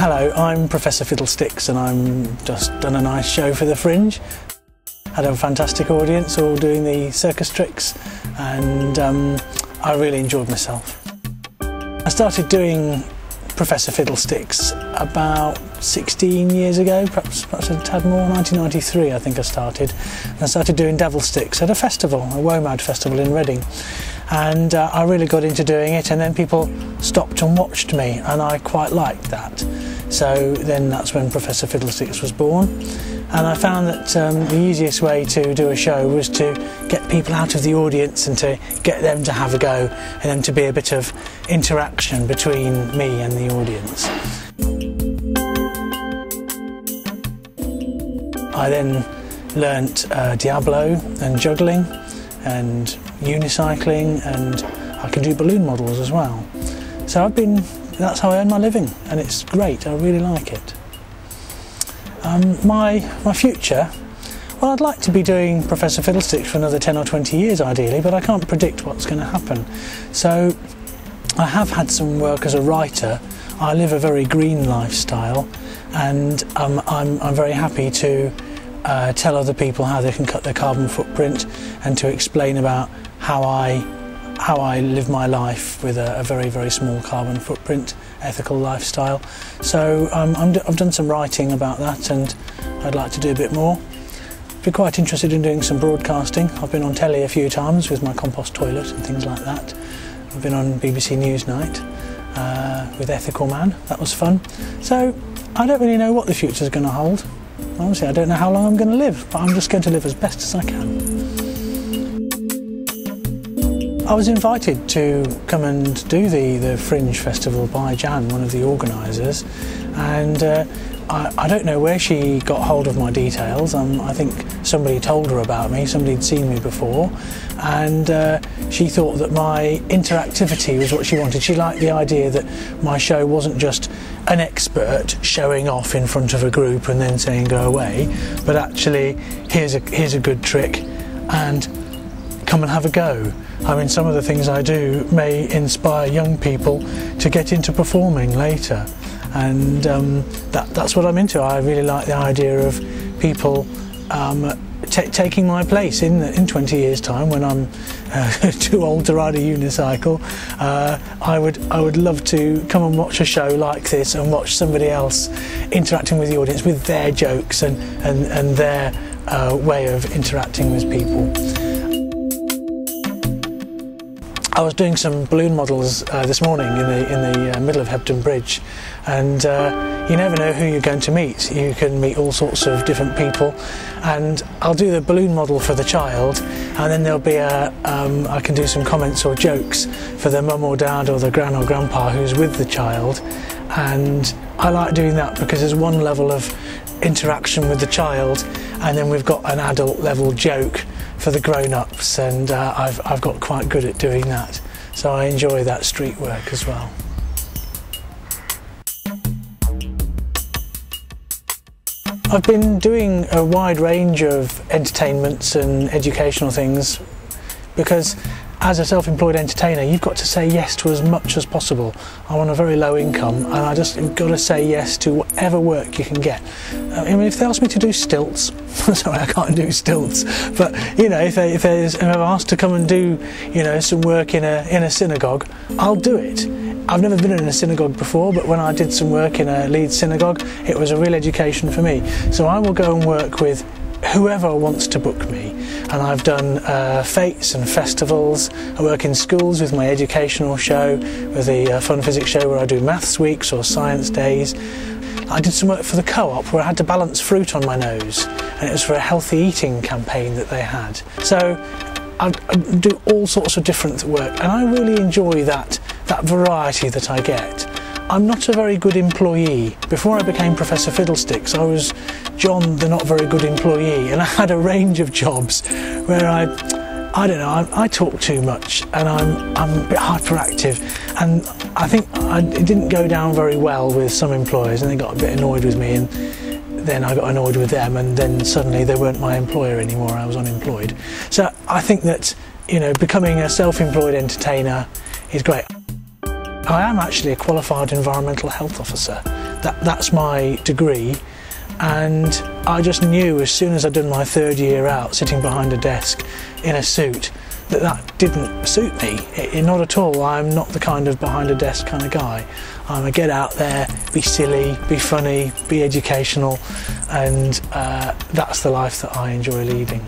Hello, I'm Professor Fiddlesticks and I'm just done a nice show for the Fringe. Had a fantastic audience all doing the circus tricks and I really enjoyed myself. I started doing Professor Fiddlesticks about 16 years ago, perhaps a tad more, 1993 I think I started. And I started doing devil sticks at a festival, a WOMAD festival in Reading. And I really got into doing it, and then people stopped and watched me, and I quite liked that. So then that's when Professor Fiddlesticks was born. And I found that the easiest way to do a show was to get people out of the audience and to get them to have a go, and then to be a bit of interaction between me and the audience. I then learnt Diablo and juggling and unicycling, and I can do balloon models as well. So that's how I earn my living, and it's great, I really like it. My future, well, I'd like to be doing Professor Fiddlesticks for another 10 or 20 years ideally, but I can't predict what's going to happen. So I have had some work as a writer. I live a very green lifestyle, and I'm very happy to tell other people how they can cut their carbon footprint, and to explain about how I live my life with a very, very small carbon footprint, ethical lifestyle. So I've done some writing about that, and I'd like to do a bit more. Be quite interested in doing some broadcasting. I've been on telly a few times with my compost toilet and things like that. I've been on BBC Newsnight with Ethical Man. That was fun. So I don't really know what the future's going to hold. Honestly, I don't know how long I'm going to live, but I'm just going to live as best as I can. I was invited to come and do the Fringe Festival by Jan, one of the organisers, and I don't know where she got hold of my details. I think somebody told her about me, somebody had seen me before, and she thought that my interactivity was what she wanted. She liked the idea that my show wasn't just an expert showing off in front of a group and then saying go away, but actually here's a good trick and come and have a go. I mean, some of the things I do may inspire young people to get into performing later, and that's what I'm into. I really like the idea of people taking my place in 20 years' time, when I'm too old to ride a unicycle. I would love to come and watch a show like this and watch somebody else interacting with the audience with their jokes and their way of interacting with people. I was doing some balloon models this morning in the middle of Hebden Bridge, and you never know who you're going to meet. You can meet all sorts of different people, and I'll do the balloon model for the child, and then there'll be I can do some comments or jokes for the mum or dad or the gran or grandpa who's with the child, and I like doing that because there's one level of interaction with the child, and then we've got an adult level joke for the grown-ups, and I've got quite good at doing that, so I enjoy that street work as well. I've been doing a wide range of entertainments and educational things because as a self-employed entertainer you've got to say yes to as much as possible. I'm on a very low income and I just got to say yes to whatever work you can get. I mean, if they ask me to do stilts, sorry, I can't do stilts, but you know, if I'm asked to come and do, you know, some work in a synagogue, I'll do it. I've never been in a synagogue before, but when I did some work in a Leeds synagogue, it was a real education for me. So I will go and work with whoever wants to book me, and I've done fetes and festivals. I work in schools with my educational show, with the fun physics show where I do maths weeks or science days. I did some work for the co-op where I had to balance fruit on my nose, and it was for a healthy eating campaign that they had. So I do all sorts of different work, and I really enjoy that variety that I get. I'm not a very good employee. Before I became Professor Fiddlesticks, I was John, the not very good employee, and I had a range of jobs where I don't know, I talk too much, and I'm a bit hyperactive, and I think it didn't go down very well with some employers, and they got a bit annoyed with me, and then I got annoyed with them, and then suddenly they weren't my employer anymore. I was unemployed. So I think that, you know, becoming a self-employed entertainer is great. I am actually a qualified environmental health officer. that's my degree, and I just knew as soon as I'd done my 3rd year out sitting behind a desk in a suit that didn't suit me. Not at all. I'm not the kind of behind a desk kind of guy. I'm a get out there, be silly, be funny, be educational, and that's the life that I enjoy leading.